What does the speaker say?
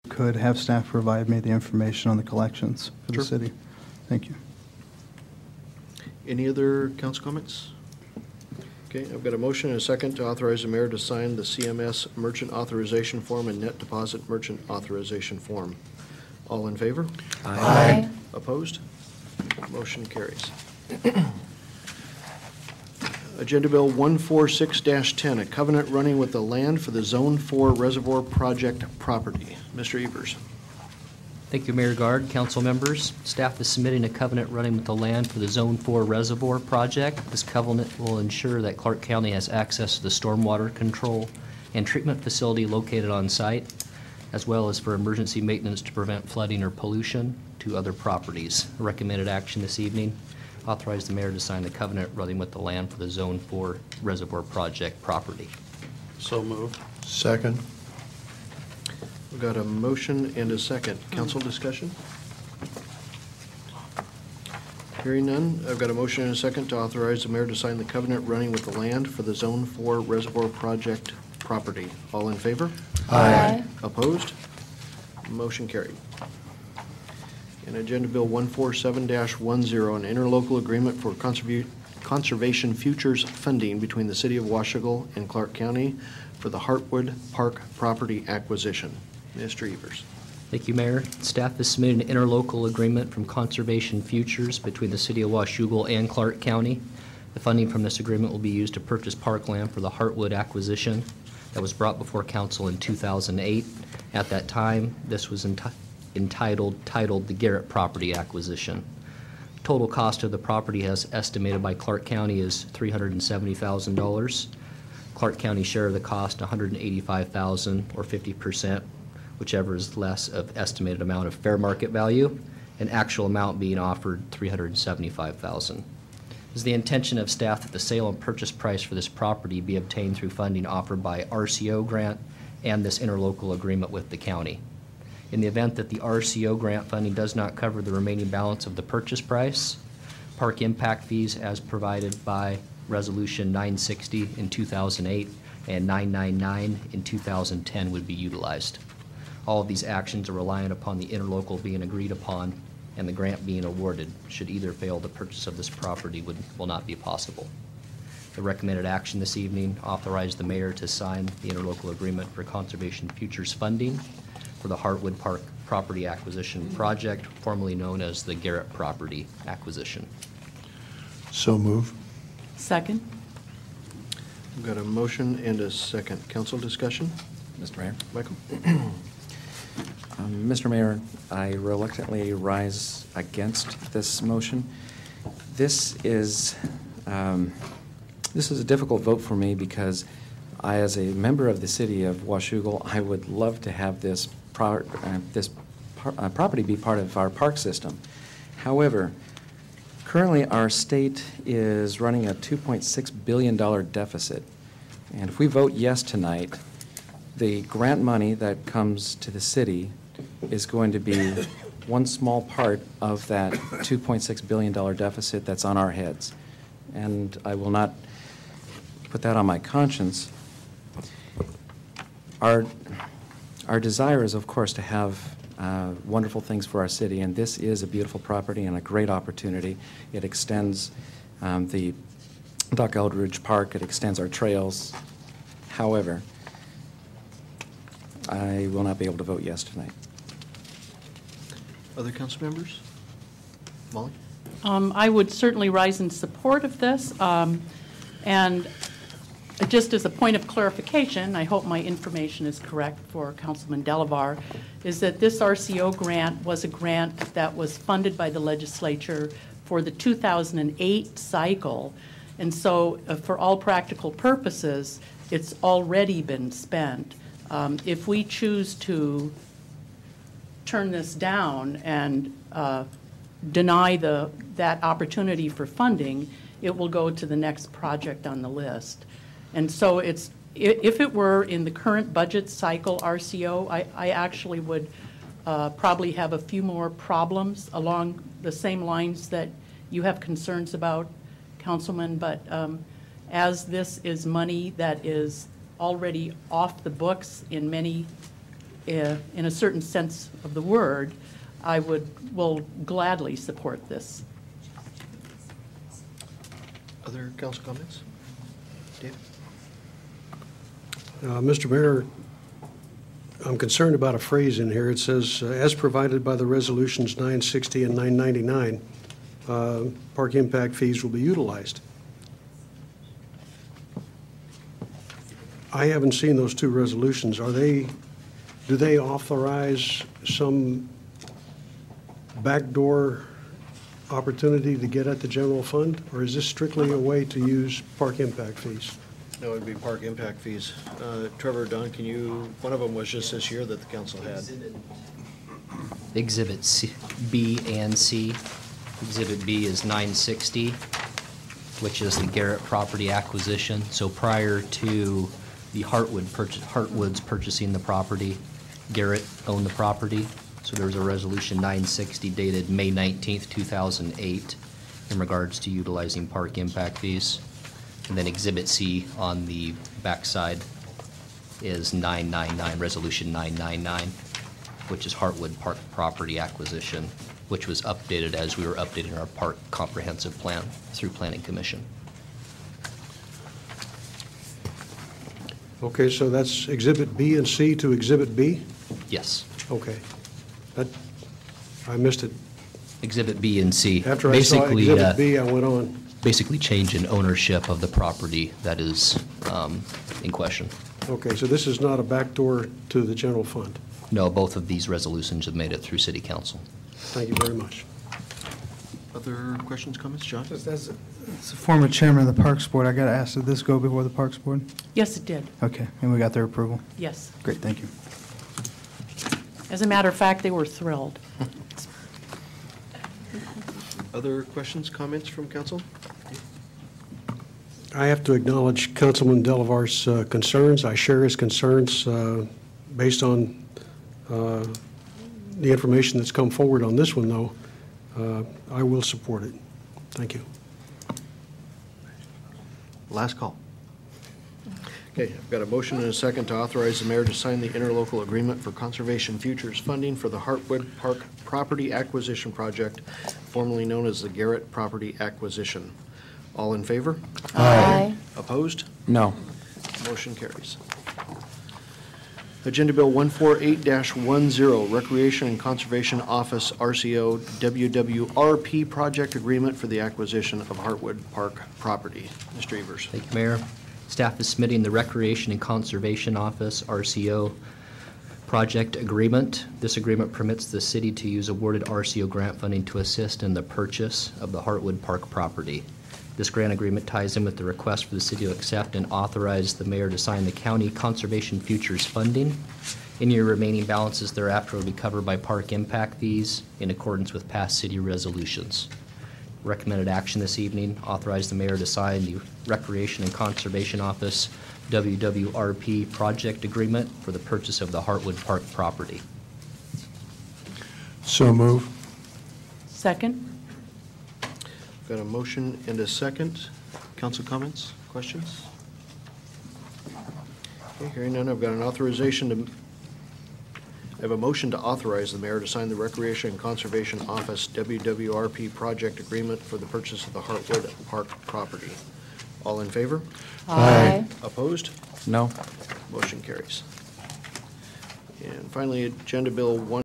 could have staff provide me the information on the collections for the city. Thank you. Any other council comments? Okay, I've got a motion and a second to authorize the mayor to sign the CMS merchant authorization form and net deposit merchant authorization form. All in favor? Aye. Opposed? Motion carries. Agenda Bill 146-10, a covenant running with the land for the Zone 4 Reservoir Project property. Mr. Evers. Thank you, Mayor Guard, council members. Staff is submitting a covenant running with the land for the Zone 4 Reservoir Project. This covenant will ensure that Clark County has access to the stormwater control and treatment facility located on site, as well as for emergency maintenance to prevent flooding or pollution to other properties. Recommended action this evening, authorize the mayor to sign the covenant running with the land for the Zone 4 Reservoir Project property. So moved. Second. We've got a motion and a second. Council discussion? Hearing none, I've got a motion and a second to authorize the mayor to sign the covenant running with the land for the Zone 4 Reservoir Project property. All in favor? Aye. Opposed? Motion carried. And Agenda Bill 147-10, an interlocal agreement for conservation futures funding between the City of Washougal and Clark County for the Heartwood Park property acquisition. Mr. Evers. Thank you, Mayor. Staff has submitted an interlocal agreement from Conservation Futures between the City of Washougal and Clark County. The funding from this agreement will be used to purchase parkland for the Heartwood acquisition that was brought before council in 2008. At that time, this was titled the Garrett Property Acquisition. Total cost of the property as estimated by Clark County is $370,000. Clark County share of the cost $185,000 or 50%, whichever is less of estimated amount of fair market value, and actual amount being offered $375,000. It is the intention of staff that the sale and purchase price for this property be obtained through funding offered by RCO grant and this interlocal agreement with the county. In the event that the RCO grant funding does not cover the remaining balance of the purchase price, park impact fees as provided by Resolution 960 in 2008 and 999 in 2010 would be utilized. All of these actions are reliant upon the interlocal being agreed upon and the grant being awarded. Should either fail, the purchase of this property will not be possible. The recommended action this evening, authorize the mayor to sign the interlocal agreement for Conservation Futures funding for the Heartwood Park property acquisition project, formerly known as the Garrett Property Acquisition. So move. Second. We've got a motion and a second. Council discussion? Mr. Mayor. Michael? Mr. Mayor, I reluctantly rise against this motion. This is a difficult vote for me because I, as a member of the City of Washougal, I would love to have this property be part of our park system. However, currently our state is running a $2.6 billion deficit. And if we vote yes tonight, the grant money that comes to the city is going to be one small part of that $2.6 billion deficit that's on our heads. And I will not put that on my conscience. Our desire is, of course, to have wonderful things for our city, and this is a beautiful property and a great opportunity. It extends the Doc Eldridge Park, it extends our trails. However, I will not be able to vote yes tonight. Other council members? Molly? I would certainly rise in support of this. And just as a point of clarification, I hope my information is correct for Councilman Delavar, is that this RCO grant was a grant that was funded by the legislature for the 2008 cycle. And so for all practical purposes, it's already been spent. If we choose to turn this down and deny that opportunity for funding, it will go to the next project on the list. And so if it were in the current budget cycle RCO, I actually would probably have a few more problems along the same lines that you have concerns about, Councilman, but as this is money that is already off the books in many in a certain sense of the word, will gladly support this. Other council comments? Dave? Mr. Mayor, I'm concerned about a phrase in here. It says, as provided by the resolutions 960 and 999, park impact fees will be utilized. I haven't seen those two resolutions. Do they authorize some backdoor opportunity to get at the general fund? Or is this strictly a way to use park impact fees? No, it'd be park impact fees. Trevor, Don, one of them was just this year that the council had. Exhibit B and C. Exhibit B is 960, which is the Garrett property acquisition. So prior to the Heartwoods purchasing the property, Garrett owned the property. So there was a resolution 960 dated May 19th, 2008 in regards to utilizing park impact fees. And then Exhibit C on the backside is 999, Resolution 999, which is Heartwood Park property acquisition, which was updated as we were updating our park comprehensive plan through Planning Commission. Okay, so that's Exhibit B and C to Exhibit B? Yes. Okay. I missed it. Exhibit B and C. After I saw Exhibit B, I went on. Basically change in ownership of the property that is in question. Okay, so this is not a backdoor to the general fund. No, both of these resolutions have made it through City Council. Thank you very much. Other questions, comments? John? Just as a former chairman of the Parks Board, I got to ask, did this go before the Parks Board? Yes, it did. Okay, and we got their approval? Yes. Great, thank you. As a matter of fact, they were thrilled. Other questions, comments from council? I have to acknowledge Councilman Delavar's concerns. I share his concerns based on the information that's come forward on this one, though. I will support it. Thank you. Last call. Okay, I've got a motion and a second to authorize the mayor to sign the interlocal agreement for conservation futures funding for the Heartwood Park property acquisition project, formerly known as the Garrett property acquisition. All in favor? Aye. Opposed? No. Motion carries. Agenda Bill 148-10, Recreation and Conservation Office, RCO, WWRP project agreement for the acquisition of Heartwood Park property. Mr. Evers. Thank you, Mayor. Staff is submitting the Recreation and Conservation Office, RCO, project agreement. This agreement permits the city to use awarded RCO grant funding to assist in the purchase of the Heartwood Park property. This grant agreement ties in with the request for the city to accept and authorize the mayor to sign the county conservation futures funding. Any remaining balances thereafter will be covered by park impact fees in accordance with past city resolutions. Recommended action this evening, authorize the mayor to sign the Recreation and Conservation Office WWRP project agreement for the purchase of the Heartwood Park property. So move. Second? Got a motion and a second. Council comments, questions? Okay, hearing none, I've got an authorization I have a motion to authorize the mayor to sign the Recreation and Conservation Office WWRP project agreement for the purchase of the Heartwood Park property. All in favor? Aye. Opposed? No. Motion carries. And finally, Agenda Bill 1.